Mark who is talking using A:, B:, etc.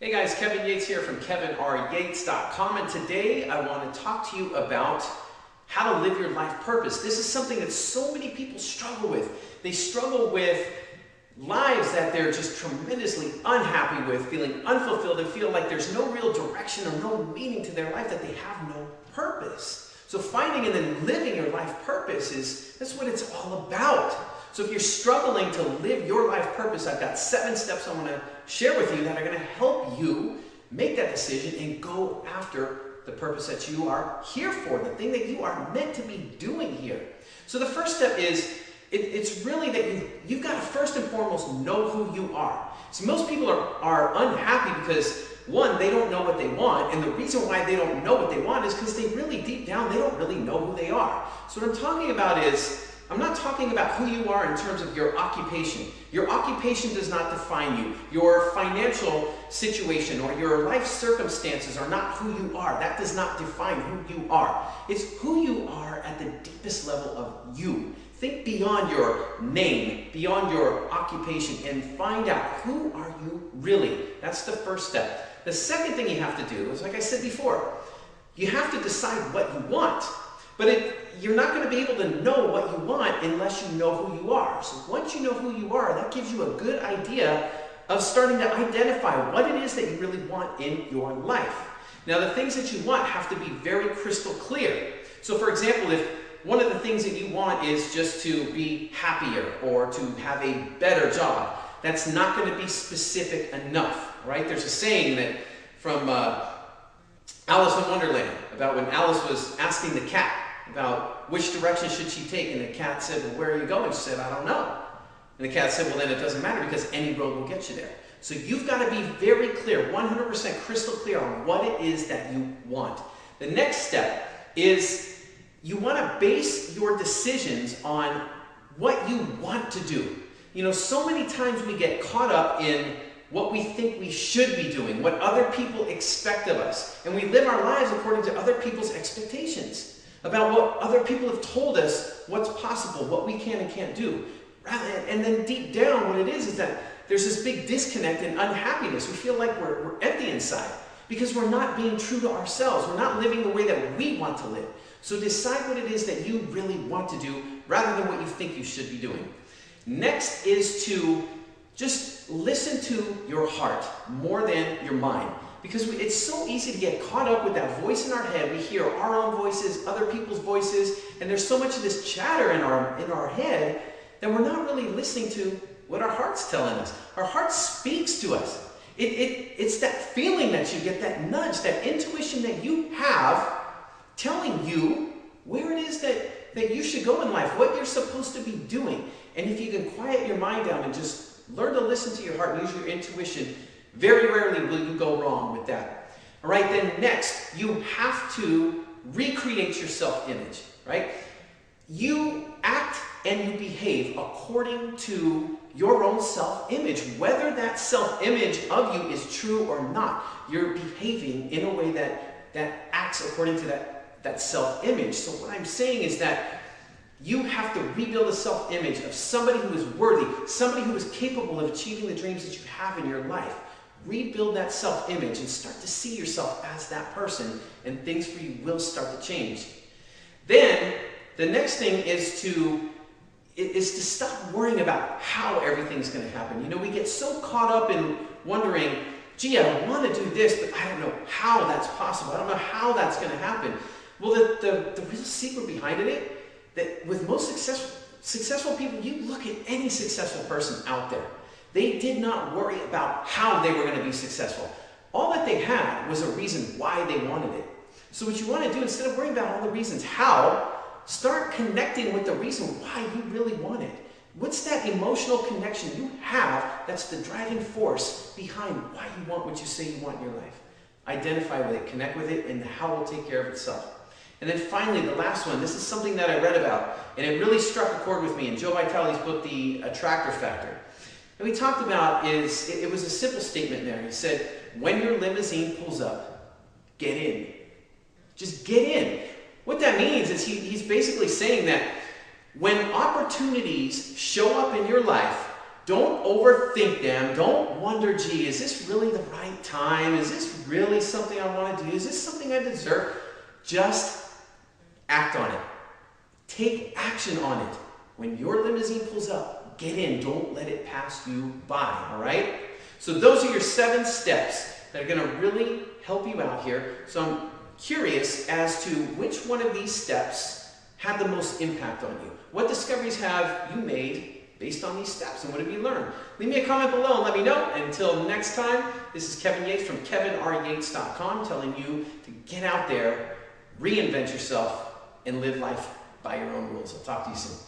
A: Hey guys, Kevin Yates here from KevinRYates.com, and today I want to talk to you about how to live your life purpose. This is something that so many people struggle with. They struggle with lives that they're just tremendously unhappy with, feeling unfulfilled, and feel like there's no real direction or no meaning to their life, that they have no purpose. So finding and then living your life purpose that's what it's all about. So if you're struggling to live your life purpose, I've got 7 steps I want to share with you that are going to help you make that decision and go after the purpose that you are here for, the thing that you are meant to be doing here. So the first step is, it's really that you've got to first and foremost know who you are. So most people are unhappy because, one, they don't know what they want, and the reason why they don't know what they want is because they really, deep down, they don't really know who they are. So what I'm talking about is, I'm not talking about who you are in terms of your occupation. Your occupation does not define you. Your financial situation or your life circumstances are not who you are. That does not define who you are. It's who you are at the deepest level of you. Think beyond your name, beyond your occupation, and find out, who are you really? That's the first step. The second thing you have to do is, like I said before, you have to decide what you want. But you're not going to be able to know what you want unless you know who you are. So once you know who you are, that gives you a good idea of starting to identify what it is that you really want in your life. Now, the things that you want have to be very crystal clear. So for example, if one of the things that you want is just to be happier or to have a better job, that's not going to be specific enough, right? There's a saying that from Alice in Wonderland about when Alice was asking the cat about which direction should she take, and the cat said, well, where are you going? She said, I don't know. And the cat said, well, then it doesn't matter because any road will get you there. So you've got to be very clear, 100% crystal clear on what it is that you want. The next step is you want to base your decisions on what you want to do. You know, so many times we get caught up in what we think we should be doing, what other people expect of us. And we live our lives according to other people's expectations about what other people have told us what's possible, what we can and can't do. And then deep down, what it is that there's this big disconnect and unhappiness. We feel like we're empty inside because we're not being true to ourselves. We're not living the way that we want to live. So decide what it is that you really want to do rather than what you think you should be doing. Next is to just listen to your heart more than your mind. Because it's so easy to get caught up with that voice in our head. We hear our own voices, other people's voices, and there's so much of this chatter in our head that we're not really listening to what our heart's telling us. Our heart speaks to us. It's that feeling that you get, that nudge, that intuition that you have telling you where it is that you should go in life, what you're supposed to be doing. And if you can quiet your mind down and just learn to listen to your heart and use your intuition, very rarely will you go wrong with that. All right, then next, you have to recreate your self-image, right? You act and you behave according to your own self-image. Whether that self-image of you is true or not, you're behaving in a way that acts according to that self-image. So what I'm saying is that you have to rebuild a self-image of somebody who is worthy, somebody who is capable of achieving the dreams that you have in your life. Rebuild that self-image and start to see yourself as that person, and things for you will start to change. Then, the next thing is to stop worrying about how everything's going to happen. You know, we get so caught up in wondering, gee, I want to do this, but I don't know how that's possible. I don't know how that's going to happen. Well, the real secret behind it, that with most successful people, you look at any successful person out there, they did not worry about how they were going to be successful. All that they had was a reason why they wanted it. So what you want to do, instead of worrying about all the reasons how, start connecting with the reason why you really want it. What's that emotional connection you have that's the driving force behind why you want what you say you want in your life? Identify with it, connect with it, and the how will take care of itself. And then finally, the last one, this is something that I read about, and it really struck a chord with me in Joe Vitale's book, The Attractor Factor. And we talked about it was a simple statement there. He said, when your limousine pulls up, get in. Just get in. What that means is he's basically saying that when opportunities show up in your life, Don't overthink them. Don't wonder, gee, is this really the right time? Is this really something I want to do? Is this something I deserve? Just act on it. Take action on it. When your limousine pulls up, get in. Don't let it pass you by, all right? So those are your 7 steps that are going to really help you out here. So I'm curious as to which one of these steps had the most impact on you. What discoveries have you made based on these steps, and what have you learned? Leave me a comment below and let me know. Until next time, this is Kevin Yates from KevinR.Yates.com telling you to get out there, reinvent yourself, and live life by your own rules. I'll talk to you soon.